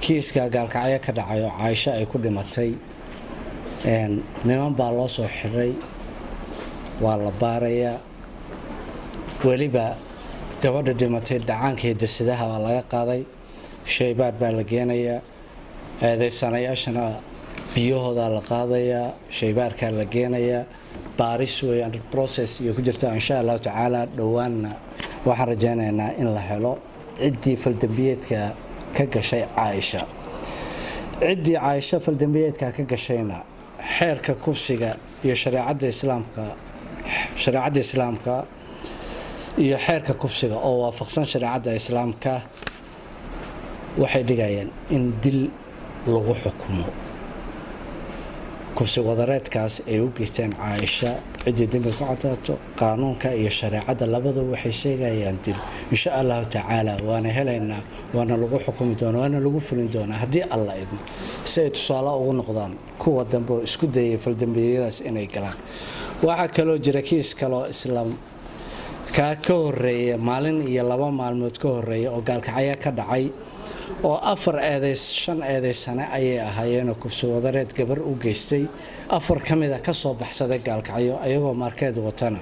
kiiska gaalkacyo ka dhacayo Caaisha ay ku dhimatay niman baa loo soo xiray waa la baarayaa waliba gabadha dhimatay dhacaanka dasidaha waa laga qaaday shaybaar baa la geenayaa eedeysanayaashana biyahooda la qaadayaa shaybaarka la geenayaa baaris way under process iyo ku jirta insha Allah taala dhawaanna waxaan rajaynaynaa in la helo ciddii faldambiyeedka ka gashay Caaisha ciddii Caaisha faldambiyeedka ka gashayna xeerka kufsiga iyo shariicada islaamka iyo xeerka kufsiga oo waafaqsan shariicada islaamka waxay dhigayaan in dil lagu xukumo kufsi wadareedkaas ay u geysteen Caaisha ciddii dambi ku cadaato qaanuunka iyo shariicada labadaba waxay sheegayaan dil insha Allah taala waana helaynaa waana lagu xukumi doonaa waana lagu fulin doonaa haddii Allah idmo si ay tusaale ugu noqdaan kuwa dambe isku dayay faldambiyadaas inay galaan waxa kaloo jira kiis kaloo islaam ka horeeya maalin iyo 2 maalmood ka horeeya oo gaalkacyo ka dhacay oo 5 eedeysane ayay ahaayeen kufsi wadareed gabar u geystay 4 kamida ka soo baxsaday gaalkacyo ayagoo markeed watana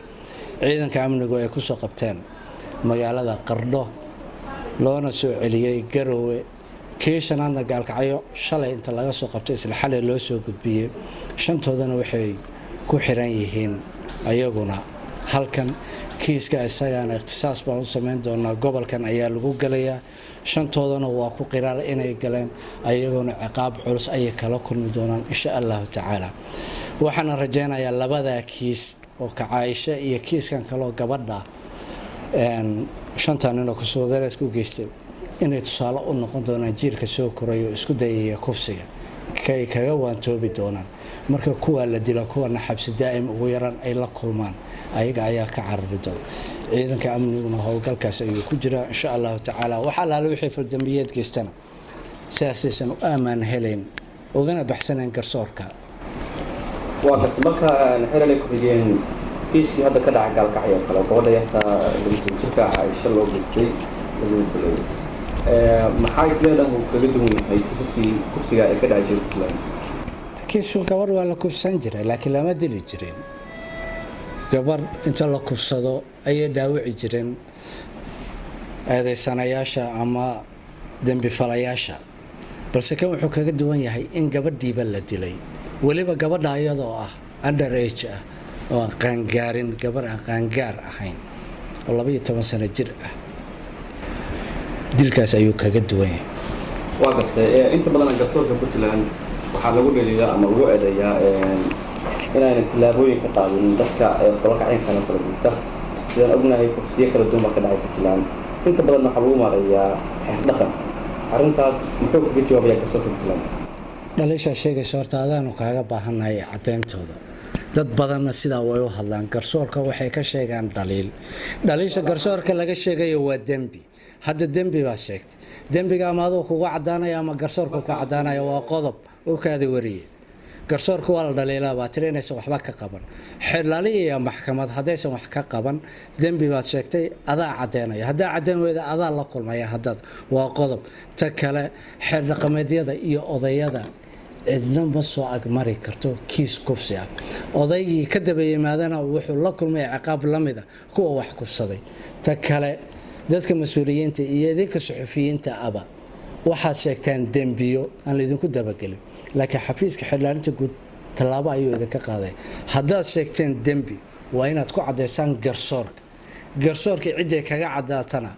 ciidanka amnigu ay ku soo qabteen magaalada Qardho loona soo celiyay Garowe keeshanaadna gaalkacyo shalay inta laga soo qabtay isla xalay loo soo gudbiyay shantoodana waxay ku xiran yihiin ayaguna halkan kiiska isagana ikhtisaas baan u sameyn doonaa gobolkan ayaa lagu galayaa shantoodana waa ku qiraal inay galeen ayaguna ciqaab culus ay kala kulmi doonaan insha Allah taala waxaan rajaynayaa labada kiis oo ka Caaisha iyo kiiskan kale gabadha shantan inuu ku soo dareed ku geystay inay tusaale u noqon doonaan jiilka soo korayo isku dayaya kufsiga kay kaga waantoobi doonaan marka kuwa la dilo kuwa xabsi daa'im ugu yaraan ay la kulmaan ayaga ayaa ka carari doona ciidanka amniguna howlgalkaas ayuu ku jira insha Allah taala waxa la wixii faldambiyeed geystana siyaasiyan u aamaan helayn ogana baxsaneen garsoorka waa marka xeelay ku xigeen kiiskii hadda ka dhacay gaalkacyo kale gobol yarta jirka Caaisha loo geystay maxay isleedahay uu kaga duwan yahay kiiskii kufsiga ay ka dhacay jirka kiisku gabar waa la kufsan jiray laakiin lama dili jirin gabar inta la kufsado ayay dhaawici jireen eedeysanayaasha ama dambi falayaasha balse kan wuxuu kaga duwan yahay in gabadhiiba la dilay waliba gabadha iyadoo ah under age ah oo qaangaarin gabar aan qaangaar ahayn oo 12 sano jir ah dilkaas ayuu kaga duwan yahay waa gartay inta badan garsoorka Puntland waxaa lagu dhaliilaa ama lagu eedeeyaa inay tilaabooyin ka qaadin dadka falka kala geysta sidaan ognahay kufsiyo kala duwan ka dhacay Puntland inta badan waxa lagu maareeyaa xeer dhaqan arrintaas muxuu kaga jawaabayaa garsoorka Puntland dhaliisha sheegayso horta aadaanu kaaga baahanahay cadeyntooda dad badanna sida way u hadlaan garsoorka waxay ka sheegaan dhaliisha garsoorka laga sheegayo waa dambi hadda dambi baa sheegtay dambiga ama adoo kugu cadaanaya ama garsoorka ku cadaanaya waa qodob oo kaadi wariye garsoorka waa la dhaliilaa baa tireenaysa waxba ka qaban xeelaliya maxkamad hadaysan wax ka qaban dambi baad sheegtay adaa cadeynaya hadaa cadeen weeda adaa la kulmaya hadad waa qodob ta kale xeer dhaqameedyada iyo odayada cidna ma soo agmari karto kiis kufsi ah odaygii ka daba yimaadana wuxuu la kulmay ciqaab lamida kuwa wax kufsaday ta kale dadka mas'uuliyiinta iyo dadka suxufiyiinta aba waxaad sheegtaan dambiyo aan idinku dabagelin laakiin xafiiska xilaalinta guud talaabo ayuu idinka qaaday haddaad sheegteen dambi waa inaad ku cadeysaan garsoorka cidday kaga cadaatana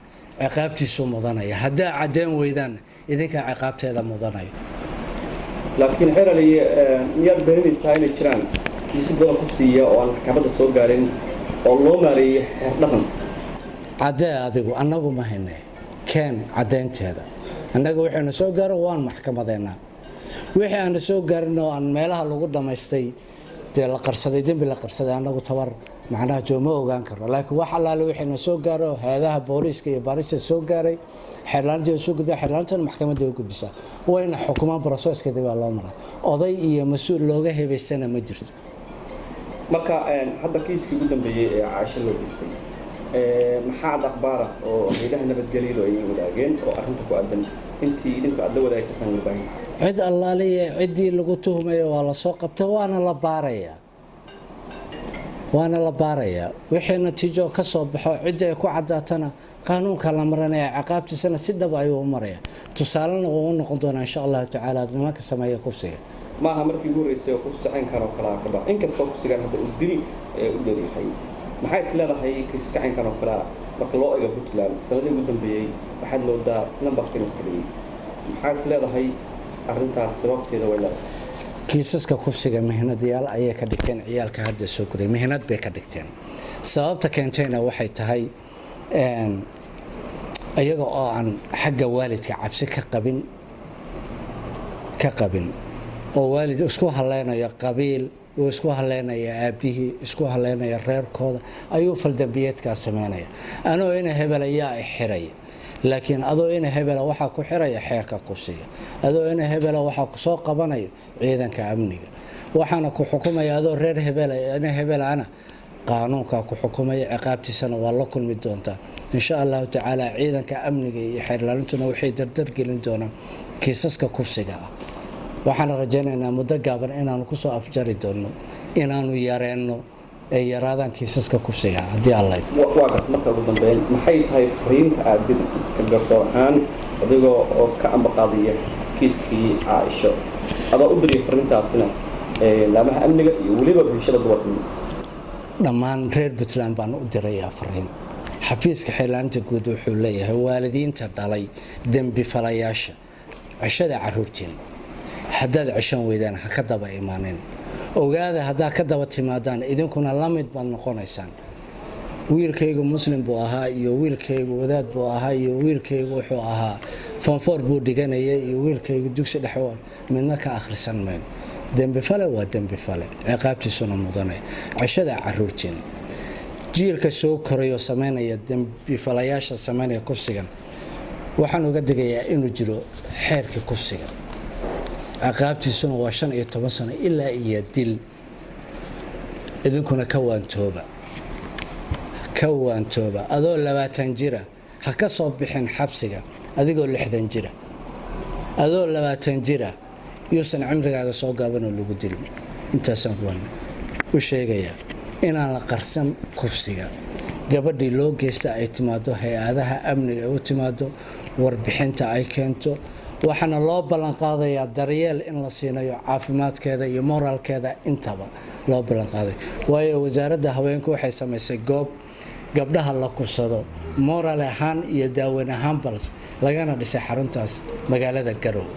ciqaabtiisu mudanaya haddaa cadeen weydaan idinka ciqaabteeda mudanaya laakiin xeelay miyaad dareemaysaa inay jiraan kiisas badan kufsiya oo aan maxkamadda soo gaarin oo loo maareeyay xeer dhaqan cadee adigu annagu ma haynay keen cadeynteeda annaga waxaanu soo gaaro waan maxkamadeena wixii aan soo gaarin oo aan meelaha lagu dhameystay la qarsaday dambi la qarsaday annagu tabar macnaha jooma ogaan karno laakiin waxa allaale waxayna soo gaaro hay'adaha booliiska iyo baarista soo gaaray xeerlaanta soo gudbay xeerlaanta maxkamadda u gudbisa wayna xukumaan processkeeda waa loo maraa oday iyo mas'uul looga heebaysana ma jirto marka hadda kiiskii ugu dambeeyay ee Caaisha loo geystay maxaa akhbaar oo hay'adaha nabadgelyada ay wadaageen oo arrinta ku aadan intii idinku aad la wadaagtaan warbaahinta cid allaaliya ciddii lagu tuhmayo waa la soo qabtay waana la baarayaa wixii natiijo ka soo baxo cidda ay ku cadaatana qaanuunka la marinaya ciqaabtiisana si dhab ayuu u maraya tusaalena uu noqon doonaa insha Allah tacaala nimanka sameeya kufsiga maaha markii ugu horeysay oo ku saxan karo kala ka dhac inkastoo kufsigan hadda uu dili u dheereeyay maxay isleedahay kiisaska karo kala marka loo eego Puntland sanadii ugu dambeeyay waxaad loodaa lambarkii uu kaleeyay maxay isleedahay arrintaas sababteeda way leedahay kiisaska kufsiga mihnadayaal ayay ka dhigteen ciyaalka hadda soo koray mihnad bay ka dhigteen sababta keentayna waxay tahay ayaga oo aan xagga waalidka cabsi ka qabin oo waalid isku haleynaya qabiil oo isku haleynaya aabihii isku haleynaya reerkooda ayuu faldambiyeedka sameynaya anoo ina hebelayaa xiray laakiin adoo ina hebela waxa ku xiraya xeerka kufsiga adoo ina hebela waxa ku soo qabanayo ciidanka amniga waxaana ku xukumaya adoo reer hebela ina hebelana qaanuunka ku xukumaya ciqaabtiisana waa la kulmi doontaa insha Allah tacaala ciidanka amniga iyo xeerlaalintuna waxay dardar gelin doonaan kiisaska kufsiga waxaan rajaynaynaa muddo gaaban inaanu ku soo afjari doono inaanu yareeno ay yaraadaan kiisaska kufsiga haddii Allah waa marka ugu dambeyn maxay tahay fariinta aad diraysid ka garsoor ahaan adigoo oo ka ambaqaadiya kiiskii Aisha adoo u diray fariintaasina laamaha amniga iyo waliba bulshada gobolka dhammaan reer Puntland baan u dirayaa fariin xafiiska xeelaanta guud wuxuu leeyahay waalidiinta dhalay dambi falayaasha cashada caruurtiin haddaad cishan weydaan ha ka daba imaaneen ogaada haddaa ka daba timaadaan idinkuna la mid baad noqonaysaan wiilkaygu muslim buu ahaa iyo wiilkaygu wadaad buu ahaa iyo wiilkaygu wuxuu ahaa fonfor buu dhiganayay iyo wiilkaygu dugsi dhexe midna ka akhrisan meen dambi fale waa dambi fale ciqaabtiisuna mudanay cashada caruurtiin jiilka soo korayo sameynaya dambi falayaasha sameynaya kufsigan waxaan uga digayaa inuu jiro xeerka kufsiga ciqaabtiisuna waa 15 sano ilaa iyo dil idinkuna ka waantooba adoo 20 jira ha ka soo bixin xabsiga adigoo 60 jira adoo 20 jira yuusan cimrigaaga soo gaabanoo lagu dilin intaasaan u sheegayaa inaan la qarsan kufsiga gabadhii loo geysta ay timaado hay-adaha amniga ay u timaado warbixinta ay keento waxaana loo ballan qaadayaa daryeel in la siinayo caafimaadkeeda iyo moraalkeeda intaba loo ballan qaaday waayo wasaaradda haweenku waxay samaysay goob gabdhaha la kursado moraal ahaan iyo daaweyn ahaan bals lagana dhisay xaruntaas magaalada Garowe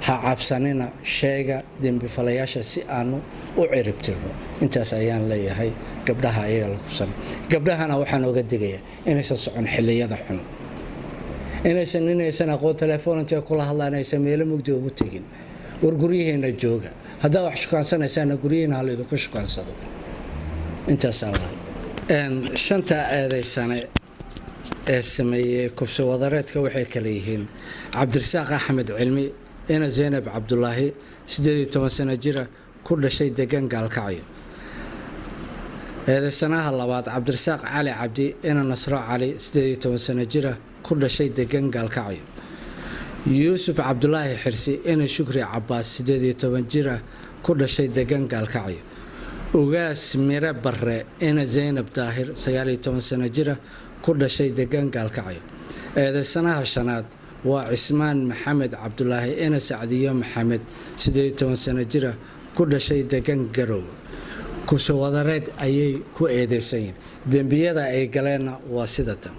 ha cabsanina sheega dambi falayaasha si aanu u ciribtirno intaas ayaan leeyahay gabdhaha ayaga la kursan gabdhahana waxaan uga digayaa inaysan socon xilliyada xun inaysan aqoon telefoon inta kula hadlaanaysa meel mugdi ugu tagin war guriyeena jooga hadaa wax shukaansanaysan guriyeena hal idinku shukaansado intaas Allah shanta eedaysane ee sameeyay kufsi wadareedka waxay kala yihiin Cabdirasaaq Axmed Cilmi ina Zainab Cabdullaahi 18 sano jira ku dhashay deegaan Gaalkacyo eedaysanaha labaad Cabdirasaaq Cali Cabdi ina Nasro Cali 18 sano jira ku dhashay deegaan Gaalkacyo Yuusuf Cabdullaahi Xirsi ina Shukri Cabbaas 18 jira ku dhashay deegaan Gaalkacyo Ugaas Mira Barre ina Zainab Daahir 19 sano jira ku dhashay deegaan Gaalkacyo eedaysanaha shanaad waa Cismaan Maxamed Cabdullaahi ina Sacdiyo Maxamed 18 sano jira ku dhashay deegaan Garowe kufsi wadareed ayay ku eedeysayeen dambiyada ay galeen waa sidatan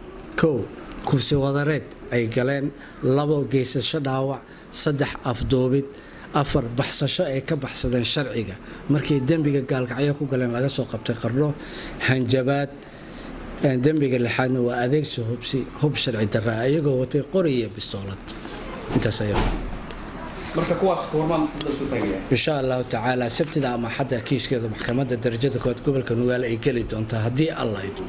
kufsi wadareed ay galeen 2 geysasho dhaawac 3 afdoobid 4 baxsasho ay ka baxsadeen sharciga markii dambiga Gaalkacyo ku galeen laga soo qabtay qarno hanjabaad dambiga lixaadna waa adeegsi hub sharci darra ayagoo watay qori iyo bistoolad intaas ayaa marka kuwaas koormaan dadku tagaya insha Allah taala sabtida ama xadda kiiskeeda maxkamadda darajada kood gobolka Nugaal ay gali doontaa hadii Allah idmo